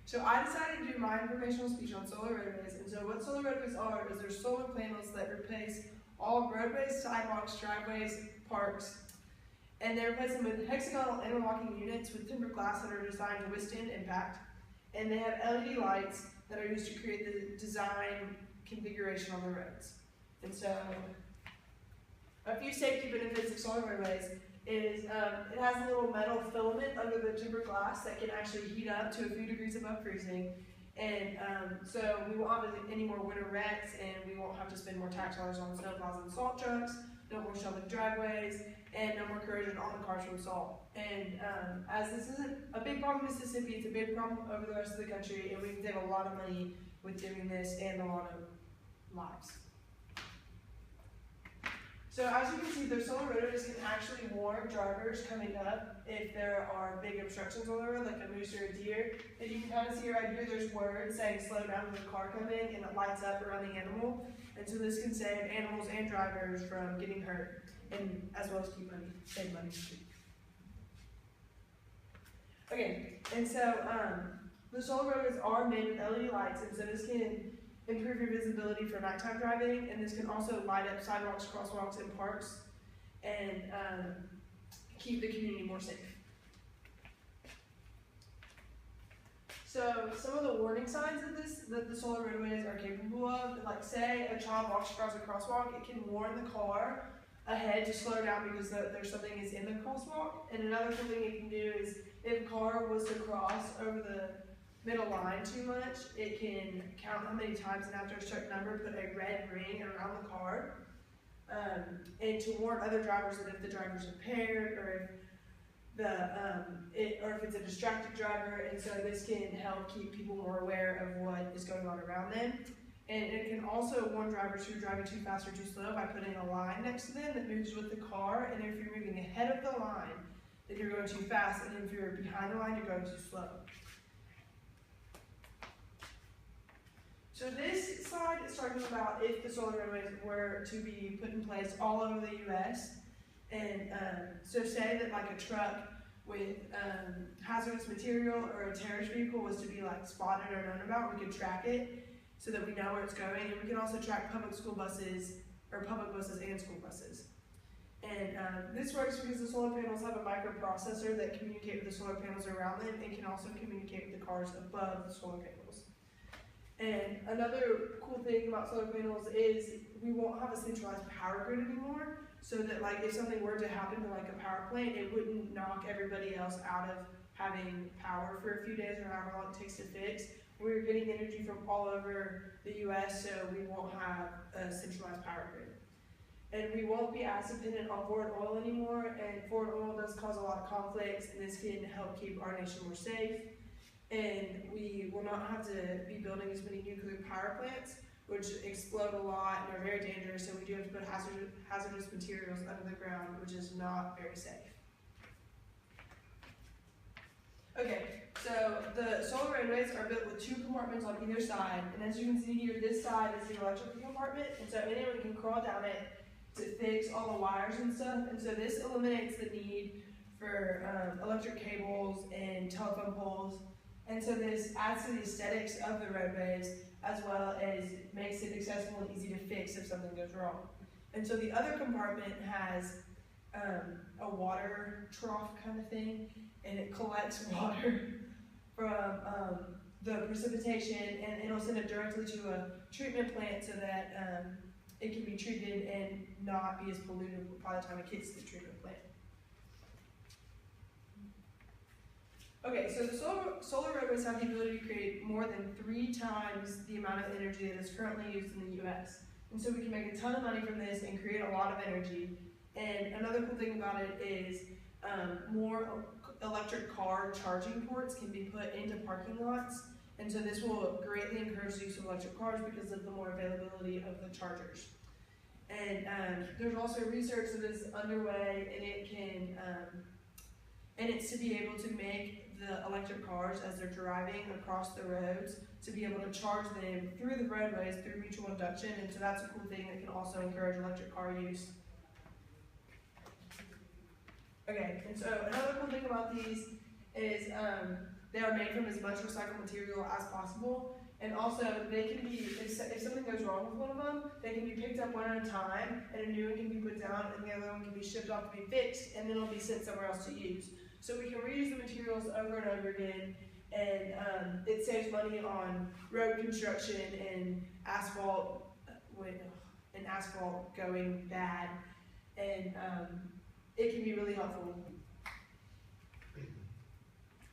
So I decided to do my informational speech on solar roadways, and so what solar roadways are is they're solar panels that replace all roadways, sidewalks, driveways, parks, and they replace them with hexagonal interlocking units with tempered glass that are designed to withstand impact, and they have LED lights that are used to create the design configuration on the roads. And so a few safety benefits of solar roadways is it has a little metal filament under the tempered glass that can actually heat up to a few degrees above freezing. And so we won't have any more winter wrecks, and we won't have to spend more tax dollars on snowplows and salt trucks, no more shoveling driveways, and no more corrosion on the cars from salt. And as this isn't a big problem in Mississippi, it's a big problem over the rest of the country, and we can save a lot of money with doing this and a lot of lives. So as you can see, the solar roadways can actually warn drivers coming up if there are big obstructions on the road, like a moose or a deer. And you can kind of see right here, there's words saying slow down with a car coming, and it lights up around the animal. And so this can save animals and drivers from getting hurt, and as well as save money too. Okay, and so the solar roadways are made with LED lights, and so this can improve your visibility for nighttime driving, and this can also light up sidewalks, crosswalks, and parks, and keep the community more safe. So some of the warning signs of this that the solar roadways are capable of, like say a child walks across a crosswalk, it can warn the car ahead to slow down because there's something is in the crosswalk. And another thing it can do is if a car was to cross over the middle line too much, it can count how many times, and after a certain number, put a red ring around the car, and to warn other drivers that if the driver's impaired or if it's a distracted driver. And so this can help keep people more aware of what is going on around them. And it can also warn drivers who are driving too fast or too slow by putting a line next to them that moves with the car. And if you're moving ahead of the line, then you're going too fast, and if you're behind the line, you're going too slow. So this slide is talking about if the solar roadways were to be put in place all over the U.S. And so say that like a truck with hazardous material or a terrorist vehicle was to be like spotted or known about, we could track it so that we know where it's going. And we can also track public buses and school buses. And this works because the solar panels have a microprocessor that communicate with the solar panels around them and can also communicate with the cars above the solar panels. And another cool thing about solar panels is we won't have a centralized power grid anymore, so that like if something were to happen to like a power plant, it wouldn't knock everybody else out of having power for a few days or however long it takes to fix. We're getting energy from all over the US, so we won't have a centralized power grid. And we won't be as dependent on foreign oil anymore, and foreign oil does cause a lot of conflicts, and this can help keep our nation more safe. And we will not have to be building as many nuclear power plants, which explode a lot and are very dangerous, so we do have to put hazardous materials under the ground, which is not very safe. Okay, so the solar roadways are built with 2 compartments on either side, and as you can see here, this side is the electrical compartment, and so anyone can crawl down it to fix all the wires and stuff, and so this eliminates the need for electric cables and telephone poles. And so this adds to the aesthetics of the roadways, as well as makes it accessible and easy to fix if something goes wrong. And so the other compartment has a water trough kind of thing, and it collects water from the precipitation, and it'll send it directly to a treatment plant so that it can be treated and not be as polluted by the time it gets to the treatment plant. Okay, so the solar roadways have the ability to create more than 3 times the amount of energy that is currently used in the US. And so we can make a ton of money from this and create a lot of energy. And another cool thing about it is more electric car charging ports can be put into parking lots. And so this will greatly encourage the use of electric cars because of the more availability of the chargers. And there's also research that is underway, and it can and it's to be able to make the electric cars as they're driving across the roads to be able to charge them through the roadways through mutual induction, and so that's a cool thing that can also encourage electric car use. Okay, and so another cool thing about these is They are made from as much recycled material as possible, and also they can be, if something goes wrong with one of them, they can be picked up one at a time, and a new one can be put down, and the other one can be shipped off to be fixed, and then it'll be sent somewhere else to use. So we can reuse the materials over and over again, and it saves money on road construction and asphalt going bad, and it can be really helpful.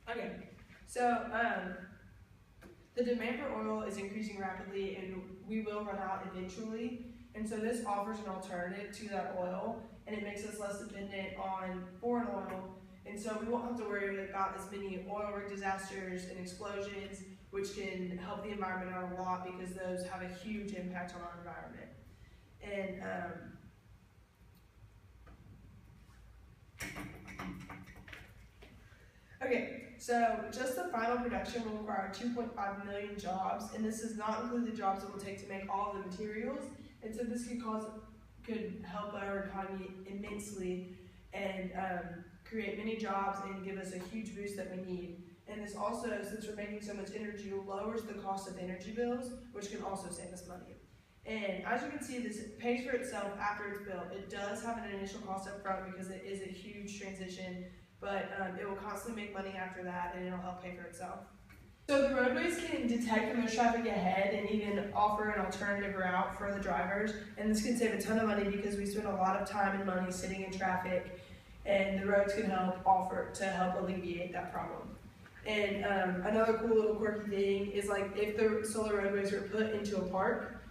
Okay, so the demand for oil is increasing rapidly, and we will run out eventually. And so this offers an alternative to that oil, and it makes us less dependent on foreign oil. And so we won't have to worry about as many oil rig disasters and explosions, which can help the environment out a lot because those have a huge impact on our environment. And okay, so just the final production will require 2.5 million jobs, and this does not include the jobs it will take to make all of the materials. And so this could help our economy immensely and create many jobs and give us a huge boost that we need. And this also, since we're making so much energy, lowers the cost of energy bills, which can also save us money. And as you can see, this pays for itself after it's built. It does have an initial cost up front because it is a huge transition, but it will constantly make money after that, and it'll help pay for itself. So the roadways can detect the most traffic ahead and even offer an alternative route for the drivers, and this can save a ton of money because we spend a lot of time and money sitting in traffic, and the roads can help alleviate that problem. And another cool little quirky thing is, like, if the solar roadways were put into a park,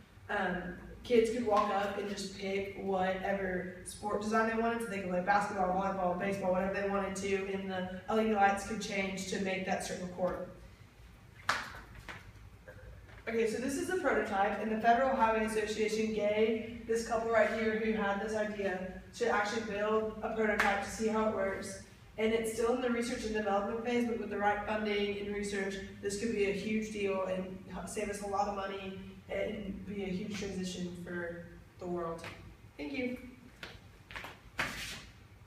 kids could walk up and just pick whatever sport design they wanted. So they could play basketball, volleyball, baseball, whatever they wanted to, and the LED lights could change to make that certain court. Okay, so this is a prototype, and the Federal Highway Association gave this couple right here who had this idea to actually build a prototype to see how it works. And it's still in the research and development phase, but with the right funding and research, this could be a huge deal and save us a lot of money and be a huge transition for the world. Thank you.